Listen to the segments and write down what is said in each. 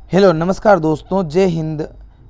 Hello नमस्कार दोस्तों, जय हिंद,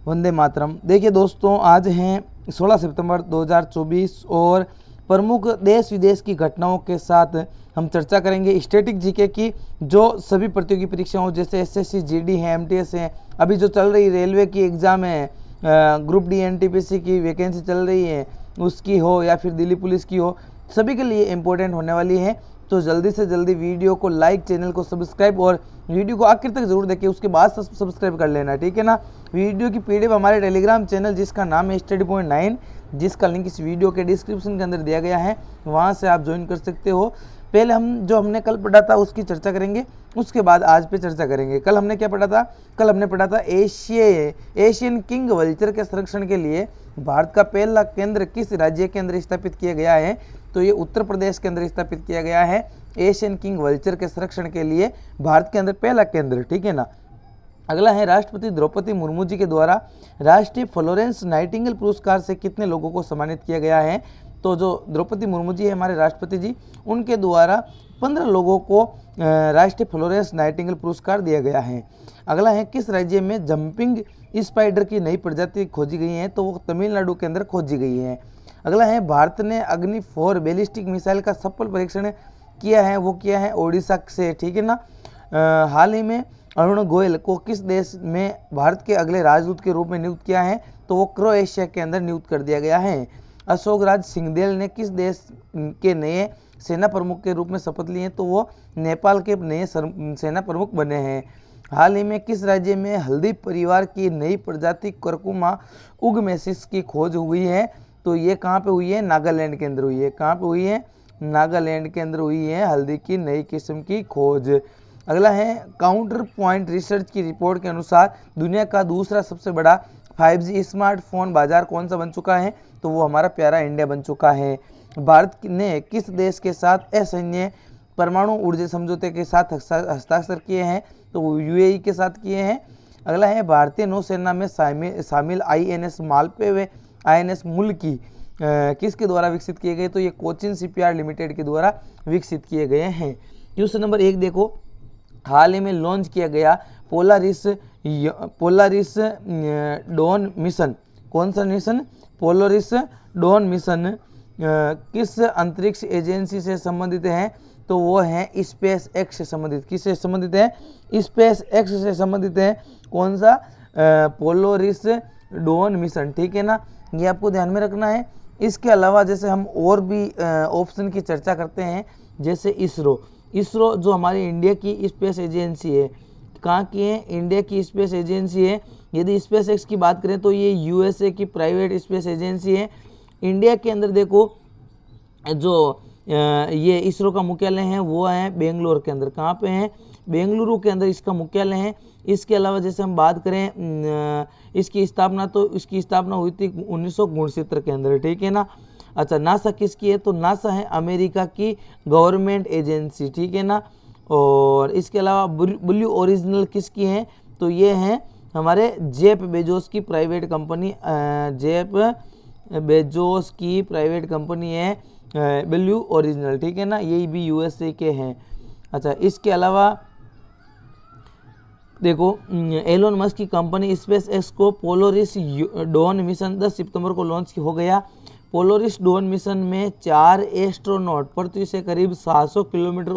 वंदे मातरम। देखिए दोस्तों, आज हैं 16 सितंबर 2024 और प्रमुख देश विदेश की घटनाओं के साथ हम चर्चा करेंगे स्टैटिक जीके की। जो सभी प्रतियोगी परीक्षाओं जैसे एसएससी, जीडी है, एमटीएस है, अभी जो चल रही रेलवे की एग्ज़ाम है, ग्रुप डी एनटीपीसी की वैकेंसी चल रही है उसकी हो या फिर दिल्ली पुलिस की हो, सभी के लिए इम्पोर्टेंट होने वाली है। तो जल्दी से जल्दी वीडियो को लाइक, चैनल को सब्सक्राइब और वीडियो को आखिर तक जरूर देखिए, उसके बाद सब्सक्राइब कर लेना, ठीक है ना। वीडियो की पीडीएफ हमारे टेलीग्राम चैनल जिसका नाम है स्टडी.9, जिसका लिंक इस वीडियो के डिस्क्रिप्शन के अंदर दिया गया है, वहां से आप ज्वाइन कर सकते हो। पहले हमने कल पढ़ा था उसकी चर्चा करेंगे, उसके बाद आज पे चर्चा करेंगे। कल हमने क्या पढ़ा था? कल हमने पढ़ा था एशियन किंग वल्चर के संरक्षण के लिए भारत का पहला केंद्र किस राज्य के अंदर स्थापित किया गया है? तो ये उत्तर प्रदेश के अंदर स्थापित किया गया है एशियन किंग वल्चर के संरक्षण के लिए भारत के अंदर पहला केंद्र, ठीक है ना। अगला है राष्ट्रपति द्रौपदी मुर्मू जी के द्वारा राष्ट्रीय फ्लोरेंस नाइटिंगेल पुरस्कार से कितने लोगों को सम्मानित किया गया है? तो जो द्रौपदी मुर्मू जी है हमारे राष्ट्रपति जी, उनके द्वारा 15 लोगों को राष्ट्रीय फ्लोरेंस नाइटिंगेल पुरस्कार दिया गया है। अगला है किस राज्य में जंपिंग स्पाइडर की नई प्रजाति खोजी गई है? तो वो तमिलनाडु के अंदर खोजी गई है। अगला है भारत ने अग्नि 4 बैलिस्टिक मिसाइल का सफल परीक्षण किया है, वो किया है ओडिशा से, ठीक है ना। हाल ही में अरुण गोयल को किस देश में भारत के अगले राजदूत के रूप में नियुक्त किया है? तो वो क्रोएशिया के अंदर नियुक्त कर दिया गया है। अशोक राज सिंघदेल ने किस देश के नए सेना प्रमुख के रूप में शपथ ली है? तो वो नेपाल के नए सेना प्रमुख बने हैं। हाल ही में किस राज्य में हल्दी परिवार की नई प्रजाति कर्कुमा उगमेसिस की खोज हुई है? तो ये कहाँ पे हुई है? नागालैंड के अंदर हुई है। कहाँ पे हुई है? नागालैंड के अंदर हुई है हल्दी की नई किस्म की खोज। अगला है काउंटर पॉइंट रिसर्च की रिपोर्ट के अनुसार दुनिया का दूसरा सबसे बड़ा 5G स्मार्टफोन बाजार कौन सा बन चुका है? तो वो हमारा प्यारा इंडिया बन चुका है। भारत ने किस देश के साथ असैन्य परमाणु ऊर्जा समझौते के साथ हस्ताक्षर किए हैं? तो वो यूएई के साथ किए हैं। अगला है भारतीय नौसेना में शामिल INS मालपे व INS मुल्की किसके द्वारा विकसित किए गए? तो ये कोचिन शिपयार्ड लिमिटेड के द्वारा विकसित किए गए हैं। क्वेश्चन नंबर 1 देखो, हाल ही में लॉन्च किया गया पोलारिस डॉन मिशन, कौन सा मिशन? पोलारिस डॉन मिशन किस अंतरिक्ष एजेंसी से संबंधित है? तो वो है स्पेस एक्स से संबंधित। किससे संबंधित है? स्पेस एक्स से संबंधित है। कौन सा? पोलारिस डॉन मिशन, ठीक है ना, ये आपको ध्यान में रखना है। इसके अलावा जैसे हम और भी ऑप्शन की चर्चा करते हैं, जैसे इसरो जो हमारी इंडिया की स्पेस एजेंसी है, कहाँ की है? इंडिया की स्पेस एजेंसी है। यदि स्पेस एक्स की बात करें तो ये USA की प्राइवेट स्पेस एजेंसी है। इंडिया के अंदर देखो जो ये इसरो का मुख्यालय है वो है बेंगलोर के अंदर। कहाँ पे है? बेंगलुरु के अंदर इसका मुख्यालय है। इसके अलावा जैसे हम बात करें इसकी स्थापना हुई थी 1969 के अंदर, ठीक है ना। अच्छा, नासा किसकी है? तो नासा है अमेरिका की गवर्नमेंट एजेंसी, ठीक है ना। और इसके अलावा ब्लू ओरिजिनल किसकी है? तो ये है हमारे जेफ बेजोस की प्राइवेट कंपनी, जेफ बेजोस की प्राइवेट कंपनी है ब्लू ओरिजिनल, ठीक है ना, ये भी USA के हैं। अच्छा, इसके अलावा देखो एलोन मस्क की कंपनी स्पेस एक्स को पोलारिस डॉन मिशन 10 सितंबर को लॉन्च हो गया। पोलारिस डॉन मिशन में 4 एस्ट्रोनॉट पृथ्वी से करीब 700 किलोमीटर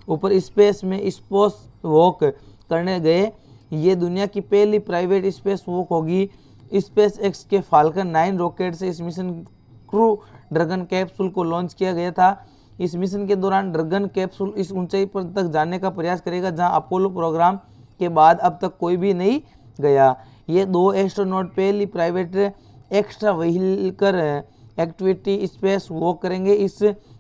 ऊपर स्पेस में स्पेस वॉक करने गए। ये दुनिया की पहली प्राइवेट स्पेस वॉक होगी। स्पेस एक्स के फाल्कन 9 रॉकेट से इस मिशन क्रू ड्रैगन कैप्सूल को लॉन्च किया गया था। इस मिशन के दौरान ड्रैगन कैप्सूल इस ऊंचाई पर तक जाने का प्रयास करेगा जहां अपोलो प्रोग्राम के बाद अब तक कोई भी नहीं गया। ये 2 एस्ट्रोनॉट पहली private extra vehicle activity space walk करेंगे। इस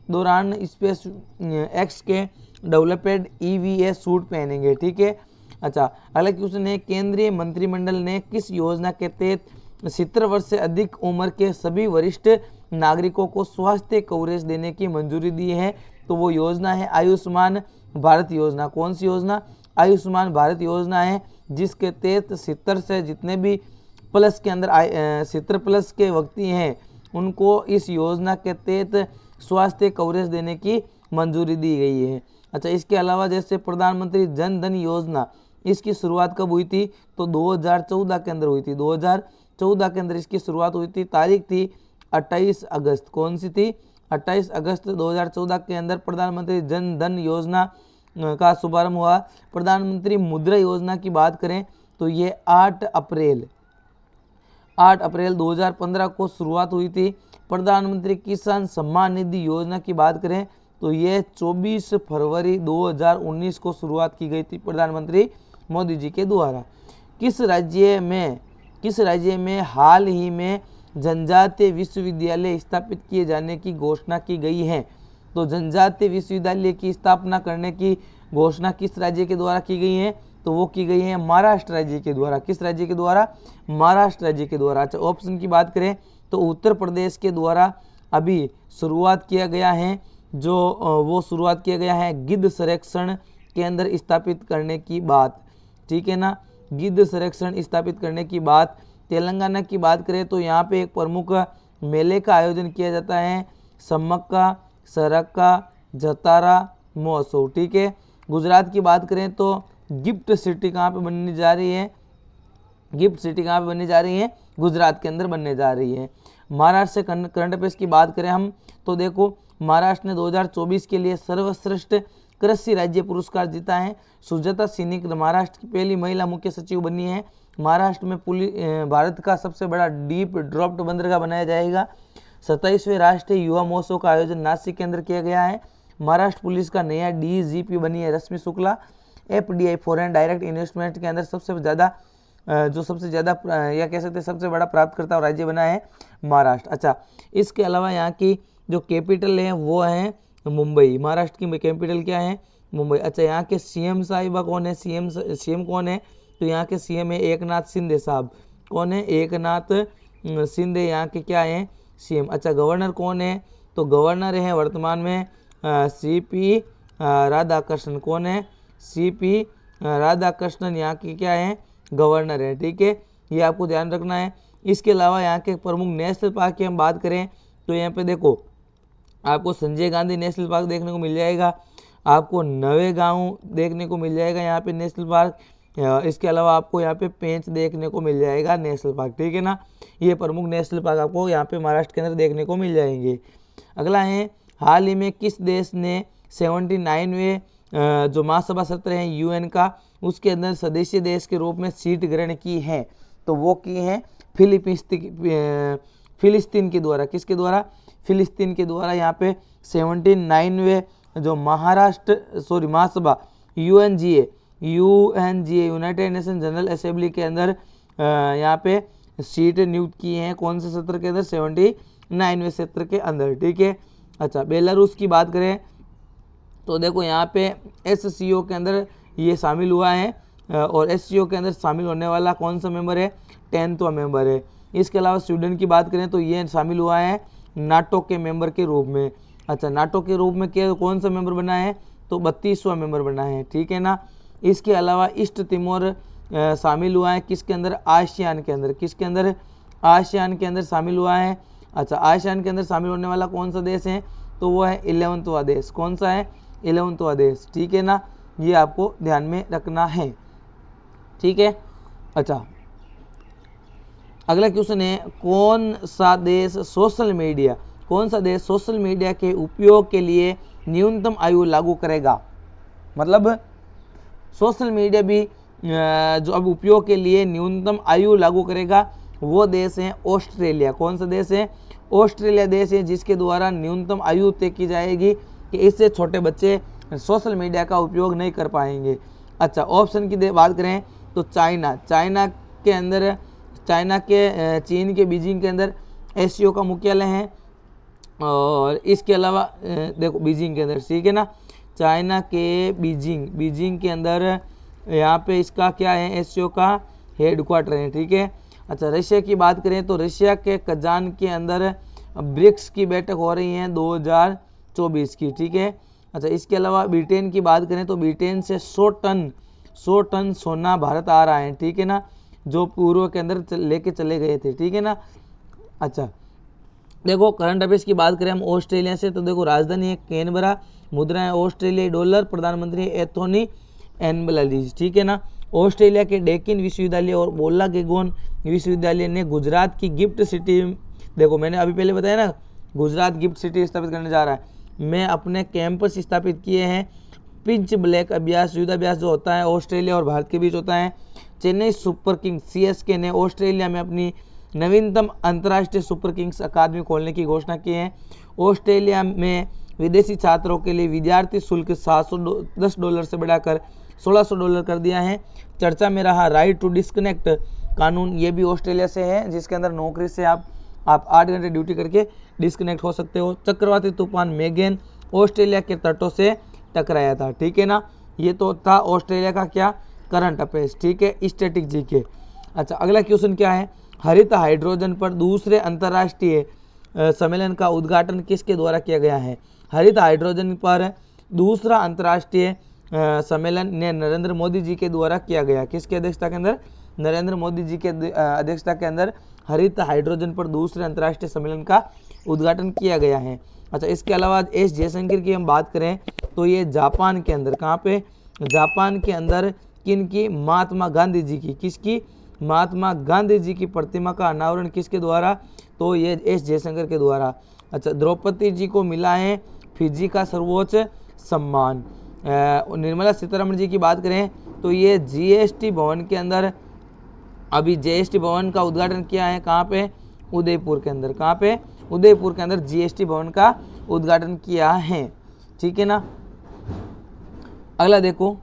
दौरान स्पेस एक्स के डेवलप्ड EVA सूट पहनेंगे, ठीक है। अच्छा, अगला क्वेश्चन है केंद्रीय मंत्रिमंडल ने किस योजना के तहत 70 वर्ष से अधिक उम्र के सभी वरिष्ठ नागरिकों को स्वास्थ्य कवरेज देने की मंजूरी दी है? तो वो योजना है आयुष्मान भारत योजना। कौन सी योजना? आयुष्मान भारत योजना है, जिसके तहत 70 से जितने भी प्लस के अंदर 70 प्लस के व्यक्ति हैं उनको इस योजना के तहत स्वास्थ्य कवरेज देने की मंजूरी दी गई है। अच्छा, इसके अलावा जैसे प्रधानमंत्री जन धन योजना इसकी शुरुआत कब हुई थी? तो 2014 के अंदर हुई थी। 2014 के अंदर इसकी शुरुआत हुई थी। तारीख थी 28 अगस्त। कौन सी थी? 28 अगस्त 2014 के अंदर प्रधानमंत्री जन धन योजना का शुभारंभ हुआ। प्रधानमंत्री मुद्रा योजना की बात करें तो ये 8 अप्रैल 2015 को शुरुआत हुई थी। प्रधानमंत्री किसान सम्मान निधि योजना की बात करें तो ये 24 फरवरी 2019 को शुरुआत की गई थी प्रधानमंत्री मोदी जी के द्वारा। किस राज्य में हाल ही में जनजातीय विश्वविद्यालय स्थापित किए जाने की घोषणा की गई है? तो जनजातीय विश्वविद्यालय की स्थापना करने की घोषणा किस राज्य के द्वारा की गई है? तो वो की गई है महाराष्ट्र राज्य के द्वारा। किस राज्य के द्वारा? महाराष्ट्र राज्य के द्वारा। अच्छा, ऑप्शन की बात करें तो उत्तर प्रदेश के द्वारा अभी शुरुआत किया गया है, वो शुरुआत किया गया है गिद्ध संरक्षण केंद्र स्थापित करने की बात। ठीक है ना, गिद्ध संरक्षण स्थापित करने की बात। तेलंगाना की बात करें तो यहाँ पे एक प्रमुख मेले का आयोजन किया जाता है, सम्मक्का सरक्का जतारा महोत्सव। ठीक है। गुजरात की बात करें तो गिफ्ट सिटी कहाँ पे बनने जा रही है? गिफ्ट सिटी कहाँ पे बनने जा रही है? गुजरात के अंदर बनने जा रही है। महाराष्ट्र से करंट अफेयर्स की बात करें हम तो देखो, महाराष्ट्र ने 2024 के लिए सर्वश्रेष्ठ कृषि राज्य पुरस्कार जीता है। सुजाता सिन्हा महाराष्ट्र की पहली महिला मुख्य सचिव बनी है। महाराष्ट्र में भारत का सबसे बड़ा डीप ड्रॉप्ड बंदरगाह बनाया जाएगा। 27वें राष्ट्रीय युवा महोत्सव का आयोजन नासिक के अंदर किया गया है। महाराष्ट्र पुलिस का नया डीजीपी बनी है Rashmi Shukla. FDI foreign direct investment के अंदर सबसे ज्यादा या कह सकते हैं सबसे बड़ा प्राप्तकर्ता राज्य बना है महाराष्ट्र। अच्छा, इसके अलावा यहाँ की जो कैपिटल है वो है मुंबई। महाराष्ट्र की कैपिटल क्या है? मुंबई। अच्छा, यहाँ के सीएम साहिबा कौन है? सीएम कौन है? तो यहाँ के सीएम है एकनाथ शिंदे साहब। कौन है? एकनाथ शिंदे यहाँ के क्या है? सीएम। अच्छा, गवर्नर कौन है? तो गवर्नर है वर्तमान में सीपी राधाकृष्णन। कौन है? सीपी राधाकृष्णन यहाँ के क्या है? गवर्नर है। ठीक है, ये आपको ध्यान रखना है। इसके अलावा यहाँ के प्रमुख नेशनल पार्क की हम बात करें तो यहाँ पे देखो आपको संजय गांधी नेशनल पार्क देखने को मिल जाएगा, आपको नवेगांव देखने को मिल जाएगा यहाँ पे नेशनल पार्क। इसके अलावा आपको यहाँ पे पेंच देखने को मिल जाएगा नेशनल पार्क। ठीक है ना, ये प्रमुख नेशनल पार्क आपको यहाँ पे महाराष्ट्र के अंदर देखने को मिल जाएंगे। अगला है, हाल ही में किस देश ने 79वें जो महासभा सत्र है यूएन का, उसके अंदर सदस्य देश के रूप में सीट ग्रहण की है? तो वो की है फिलिस्तीन के द्वारा। किसके द्वारा? फिलिस्तीन के द्वारा यहाँ पे 79वें जो महासभा UNGA United Nation General Assembly के अंदर यहाँ पे सीट नियुक्त की हैं। कौन से सत्र के अंदर? 79वें सत्र के अंदर। ठीक है। अच्छा, बेलारूस की बात करें तो देखो यहाँ पे एससीओ के अंदर ये शामिल हुआ है और एससीओ के अंदर शामिल होने वाला कौन सा मेंबर है? 10वां मेंबर है। इसके अलावा स्वीडन की बात करें तो ये शामिल हुआ है नाटो के मेंबर के रूप में। अच्छा, नाटो के रूप में कौन सा मेंबर बना है? तो 32वां मेंबर बना है। ठीक है ना। इसके अलावा ईस्ट तिमोर शामिल हुआ है किसके अंदर? आसियान के अंदर। किसके अंदर? आसियान के अंदर शामिल हुआ है। अच्छा, आसियान के अंदर शामिल होने वाला कौन सा देश है? तो वो है 11वां देश। कौन सा है? 11वां देश। ठीक है ना, ये आपको ध्यान में रखना है। ठीक है। अच्छा, अगला क्वेश्चन है, कौन सा देश सोशल मीडिया के उपयोग के लिए न्यूनतम आयु लागू करेगा? मतलब सोशल मीडिया भी जो अब उपयोग के लिए न्यूनतम आयु लागू करेगा वो देश है ऑस्ट्रेलिया। कौन सा देश है? ऑस्ट्रेलिया देश है जिसके द्वारा न्यूनतम आयु तय की जाएगी कि इससे छोटे बच्चे सोशल मीडिया का उपयोग नहीं कर पाएंगे। अच्छा, ऑप्शन की बात करें तो चीन के बीजिंग के अंदर एससीओ का मुख्यालय है और इसके अलावा देखो बीजिंग के अंदर। ठीक है ना, चाइना के बीजिंग के अंदर यहाँ पे इसका क्या है? एससीओ का हेडक्वार्टर है। ठीक है। अच्छा, रशिया की बात करें तो रशिया के कजान के अंदर ब्रिक्स की बैठक हो रही है 2024 की। ठीक है। अच्छा, इसके अलावा ब्रिटेन की बात करें तो ब्रिटेन से 100 टन सोना भारत आ रहा है। ठीक है ना, जो पूर्व के अंदर लेके चले गए थे। ठीक है ना। अच्छा, देखो करंट अफेयर्स की बात करें हम ऑस्ट्रेलिया से तो देखो राजधानी है कैनबरा, मुद्रा है ऑस्ट्रेलियाई डॉलर, प्रधानमंत्री है एंथोनी एल्बनीज़। ठीक है ना, ऑस्ट्रेलिया के डेकिन विश्वविद्यालय और बोलागेगोन विश्वविद्यालय ने गुजरात की गिफ्ट सिटी, देखो मैंने अभी पहले बताया ना गुजरात गिफ्ट सिटी स्थापित करने जा रहा है, में अपने कैंपस स्थापित किए हैं। पिंच ब्लैक अभ्यास युद्धाभ्यास जो होता है ऑस्ट्रेलिया और भारत के बीच होता है। चेन्नई सुपर किंग्स सीएसके ने ऑस्ट्रेलिया में अपनी नवीनतम अंतर्राष्ट्रीय सुपर किंग्स अकादमी खोलने की घोषणा की है। ऑस्ट्रेलिया में विदेशी छात्रों के लिए विद्यार्थी शुल्क $710 से बढ़ाकर $1600 कर दिया है। चर्चा में रहा राइट टू डिस्कनेक्ट कानून, ये भी ऑस्ट्रेलिया से है, जिसके अंदर नौकरी से आप 8 घंटे ड्यूटी करके डिस्कनेक्ट हो सकते हो। चक्रवाती तूफान मेगन ऑस्ट्रेलिया के तटों से टकराया था, ठीक है ना। ये तो था ऑस्ट्रेलिया का क्या करंट अफेयर्स, ठीक है, स्टैटिक जीके। अच्छा, अगला क्वेश्चन क्या है, हरित हाइड्रोजन पर दूसरे अंतर्राष्ट्रीय सम्मेलन का उद्घाटन किसके द्वारा किया गया है। हरित हाइड्रोजन पर दूसरा अंतर्राष्ट्रीय सम्मेलन ने नरेंद्र मोदी जी के द्वारा किया गया। किसकी अध्यक्षता के अंदर, नरेंद्र मोदी जी के अध्यक्षता के अंदर हरित हाइड्रोजन पर दूसरे अंतर्राष्ट्रीय सम्मेलन का उद्घाटन किया गया है। अच्छा, इसके अलावा एस जयशंकर की हम बात करें तो ये जापान के अंदर, कहाँ पे, जापान के अंदर किन की, महात्मा गांधी जी की, किसकी, महात्मा गांधी जी की प्रतिमा का अनावरण किसके द्वारा, तो ये एस जयशंकर के द्वारा। अच्छा, द्रौपदी जी को मिला है फिजी का सर्वोच्च सम्मान। निर्मला सीतारमण जी की बात करें तो ये जीएसटी भवन के अंदर, अभी जीएसटी भवन का उद्घाटन किया है, कहाँ पे, उदयपुर के अंदर, कहाँ पे, उदयपुर के अंदर जीएसटी भवन का उद्घाटन किया है, ठीक है ना। अगला देखो,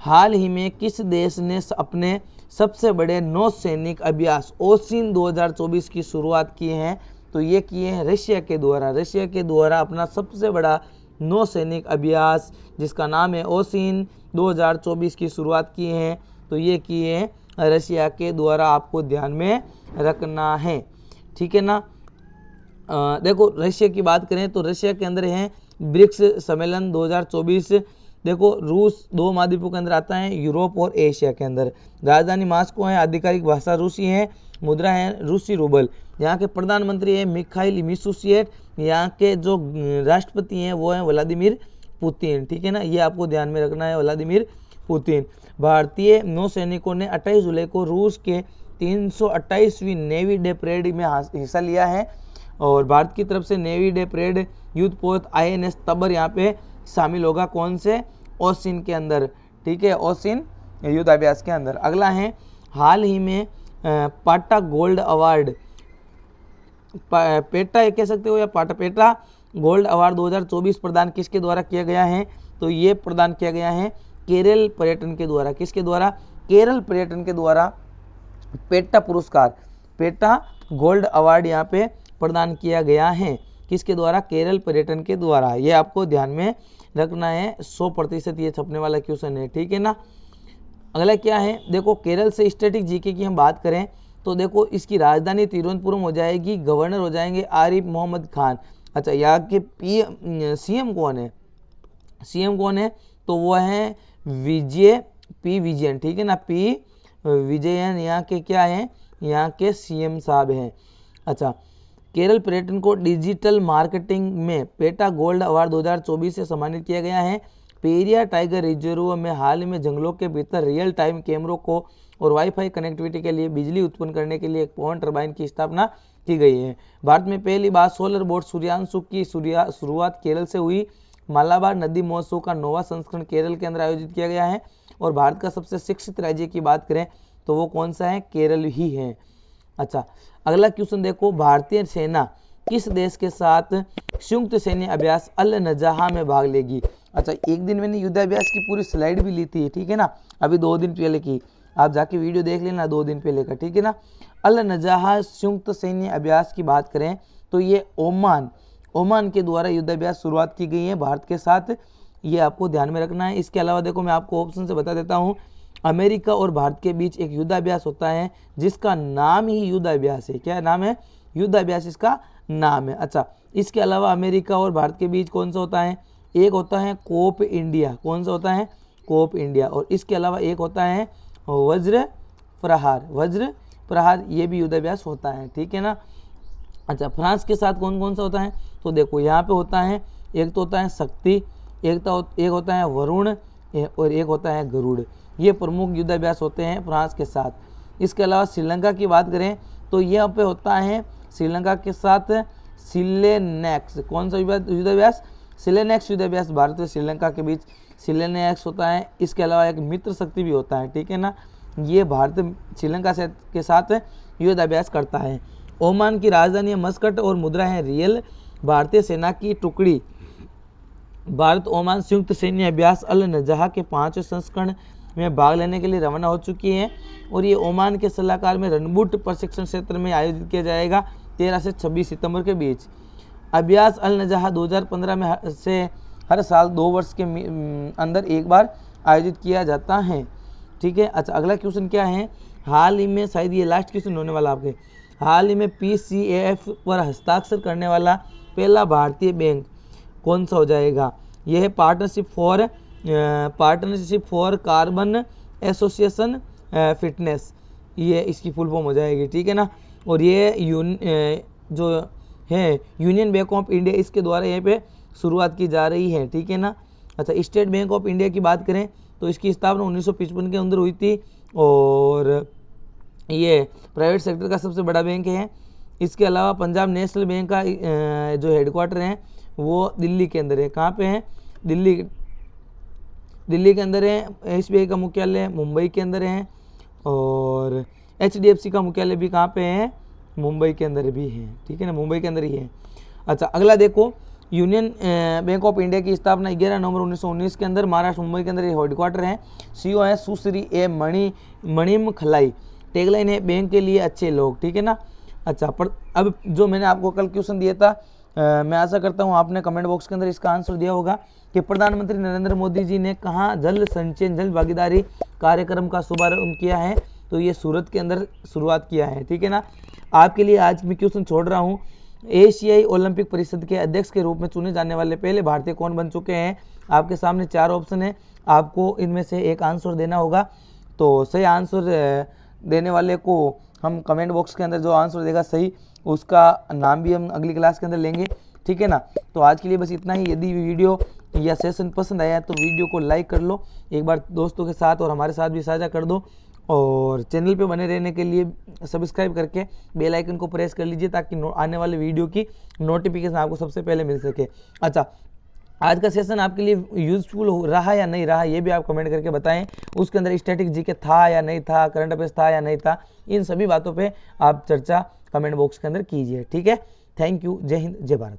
हाल ही में किस देश ने अपने सबसे बड़े नौसैनिक अभ्यास ओसिन 2024 की शुरुआत की है, तो ये किए हैं रशिया के द्वारा। रशिया के द्वारा अपना सबसे बड़ा नौसैनिक अभ्यास जिसका नाम है ओसिन 2024 की शुरुआत की है, तो ये किए हैं रशिया के द्वारा, आपको ध्यान में रखना है, ठीक है ना। देखो रशिया की बात करें तो रशिया के अंदर है ब्रिक्स सम्मेलन 2024। देखो रूस 2 महाद्वीपों के अंदर आता है, यूरोप और एशिया के अंदर। राजधानी मास्को है, आधिकारिक भाषा रूसी है, मुद्रा है रूसी रूबल। यहाँ के प्रधानमंत्री है मिखाइल मिशुशिएट, यहाँ के जो राष्ट्रपति हैं वो हैं व्लादिमीर पुतिन, ठीक है ना, ये आपको ध्यान में रखना है, व्लादिमीर पुतिन। भारतीय नौसैनिकों ने 28 जुलाई को रूस के 328वीं नेवी डे परेड में हिस्सा लिया है, और भारत की तरफ से नेवी डे परेड युद्धपोत INS तबर यहाँ पे शामिल होगा, कौन से, ओसिन के अंदर, ठीक है, ओसिन युद्धाभ्यास के अंदर। अगला है, हाल ही में पाटा गोल्ड अवार्ड, पेटा कह सकते हो या पेटा गोल्ड अवार्ड 2024 प्रदान किसके द्वारा किया गया है, तो ये प्रदान किया गया है केरल पर्यटन के द्वारा। किसके द्वारा, केरल पर्यटन के द्वारा पेटा पुरस्कार, पेटा गोल्ड अवार्ड यहाँ पे प्रदान किया गया है, किसके द्वारा, केरल पर्यटन के द्वारा। ये आपको ध्यान में रखना है, 100% ये छपने वाला क्वेश्चन है, ठीक है ना। अगला क्या है, देखो केरल से स्टैटिक जीके की हम बात करें तो देखो इसकी राजधानी तिरुवनंतपुरम हो जाएगी, गवर्नर हो जाएंगे आरिफ मोहम्मद खान। अच्छा, यहाँ के सीएम कौन है, सीएम कौन है, तो वो है पी विजयन, ठीक है ना, पी विजयन यहाँ के क्या है, यहाँ के सीएम साहब हैं। अच्छा, केरल पर्यटन को डिजिटल मार्केटिंग में पेटा गोल्ड अवार्ड 2024 से सम्मानित किया गया है। पेरिया टाइगर रिजर्व में हाल में जंगलों के भीतर रियल टाइम कैमरों को और वाईफाई कनेक्टिविटी के लिए बिजली उत्पन्न करने के लिए एक पवन टरबाइन की स्थापना की गई है। भारत में पहली बार सोलर बोट सूर्यांशु की शुरुआत केरल से हुई। मालाबार नदी महोत्सव का 9वां संस्करण केरल के अंदर आयोजित किया गया है। और भारत का सबसे शिक्षित राज्य की बात करें तो वो कौन सा है, केरल ही है। अच्छा, अगला क्वेश्चन देखो, भारतीय सेना किस देश के साथ संयुक्त सैन्य अभ्यास अल नजाहा में भाग लेगी। अच्छा, एक दिन मैंने युद्धाभ्यास की पूरी स्लाइड भी ली थी, ठीक है ना, अभी 2 दिन पहले की, आप जाके वीडियो देख लेना 2 दिन पहले का, ठीक है ना। अल नजाहा संयुक्त सैन्य अभ्यास की बात करें तो ये ओमान के द्वारा युद्धाभ्यास शुरुआत की गई है भारत के साथ, ये आपको ध्यान में रखना है। इसके अलावा देखो मैं आपको ऑप्शन से बता देता हूँ, अमेरिका और भारत के बीच एक युद्धाभ्यास होता है जिसका नाम ही युद्धाभ्यास है। क्या नाम है, युद्धाभ्यास इसका नाम है। अच्छा, इसके अलावा अमेरिका और भारत के बीच कौन सा होता है, एक होता है कोप इंडिया, कौन सा होता है, कोप इंडिया। और इसके अलावा एक होता है वज्र प्रहार, ये भी युद्धाभ्यास होता है, ठीक है ना। अच्छा, फ्रांस के साथ कौन कौन सा होता है, तो देखो यहाँ पे होता है, एक तो होता है शक्ति, एक होता है वरुण, और एक होता है गरुड़। ये प्रमुख युद्धाभ्यास होते हैं फ्रांस के साथ। इसके अलावा श्रीलंका की बात करें तो यहाँ पे होता है श्रीलंका के साथ सिलेनेक्स। कौन सा युद्धाभ्यास? सिलेनेक्स युद्धाभ्यास भारत और श्रीलंका के बीच सिलेनेक्स होता है। इसके अलावा एक मित्र शक्ति भी होता है, ठीक है ना। ये भारत श्रीलंका के साथ युद्धाभ्यास करता है। ओमान की राजधानी है मस्कट और मुद्रा है रियल। भारतीय सेना की टुकड़ी भारत ओमान संयुक्त सैन्य अभ्यास अल नजहा के 5वें संस्करण में भाग लेने के लिए रवाना हो चुकी है और ये ओमान के सलाहकार में रनबूट प्रशिक्षण क्षेत्र में आयोजित किया जाएगा 13 से 26 सितंबर के बीच। अभ्यास अल नजहा 2015 में से हर साल 2 वर्ष के अंदर एक बार आयोजित किया जाता है, ठीक है। अच्छा, अगला क्वेश्चन क्या है? हाल ही में, शायद ये लास्ट क्वेश्चन होने वाला आपके, हाल ही में PCAF पर हस्ताक्षर करने वाला पहला भारतीय बैंक कौन सा हो जाएगा? यह है partnership for carbon association fitness, ये इसकी फुल फॉर्म हो जाएगी, ठीक है ना। और ये जो है यूनियन बैंक ऑफ इंडिया, इसके द्वारा यहाँ पे शुरुआत की जा रही है, ठीक है ना। अच्छा, स्टेट बैंक ऑफ इंडिया की बात करें तो इसकी स्थापना 1955 के अंदर हुई थी और ये प्राइवेट सेक्टर का सबसे बड़ा बैंक है। इसके अलावा पंजाब नेशनल बैंक का जो हेडक्वार्टर है वो दिल्ली के अंदर है। कहाँ पे है? दिल्ली के अंदर है। SBI का मुख्यालय मुंबई के अंदर है और HDFC का मुख्यालय भी कहाँ पे है? मुंबई के अंदर भी है, ठीक है ना, मुंबई के अंदर ही है। अच्छा, अगला देखो, यूनियन बैंक ऑफ इंडिया की स्थापना 11 नवंबर 1919 के अंदर महाराष्ट्र मुंबई के अंदर हेडक्वार्टर है। CEO है सुश्री ए मणिम खलाई। टैगलाइन है बैंक के लिए अच्छे लोग, ठीक है ना। अच्छा, पर अब जो मैंने आपको कल क्वेश्चन दिया था, मैं आशा करता हूँ आपने कमेंट बॉक्स के अंदर इसका आंसर दिया होगा कि प्रधानमंत्री नरेंद्र मोदी जी ने कहाँ जल संचयन जल भागीदारी कार्यक्रम का शुभारंभ किया है? तो ये सूरत के अंदर शुरुआत किया है, ठीक है ना। आपके लिए आज मैं क्वेश्चन छोड़ रहा हूँ, एशियाई ओलंपिक परिषद के अध्यक्ष के रूप में चुने जाने वाले पहले भारतीय कौन बन चुके हैं? आपके सामने 4 ऑप्शन है, आपको इनमें से एक आंसर देना होगा। तो सही आंसर देने वाले को हम कमेंट बॉक्स के अंदर जो आंसर देगा सही, उसका नाम भी हम अगली क्लास के अंदर लेंगे, ठीक है ना। तो आज के लिए बस इतना ही। यदि वीडियो या सेशन पसंद आया तो वीडियो को लाइक कर लो, एक बार दोस्तों के साथ और हमारे साथ भी साझा कर दो और चैनल पे बने रहने के लिए सब्सक्राइब करके बेल आइकन को प्रेस कर लीजिए ताकि आने वाले वीडियो की नोटिफिकेशन आपको सबसे पहले मिल सके। अच्छा, आज का सेशन आपके लिए यूजफुल रहा या नहीं रहा, ये भी आप कमेंट करके बताएं। उसके अंदर स्टैटिक जीके था या नहीं था, करंट अफेयर्स था या नहीं था, इन सभी बातों पे आप चर्चा कमेंट बॉक्स के अंदर कीजिए, ठीक है। Thank you. जय हिंद, जय भारत।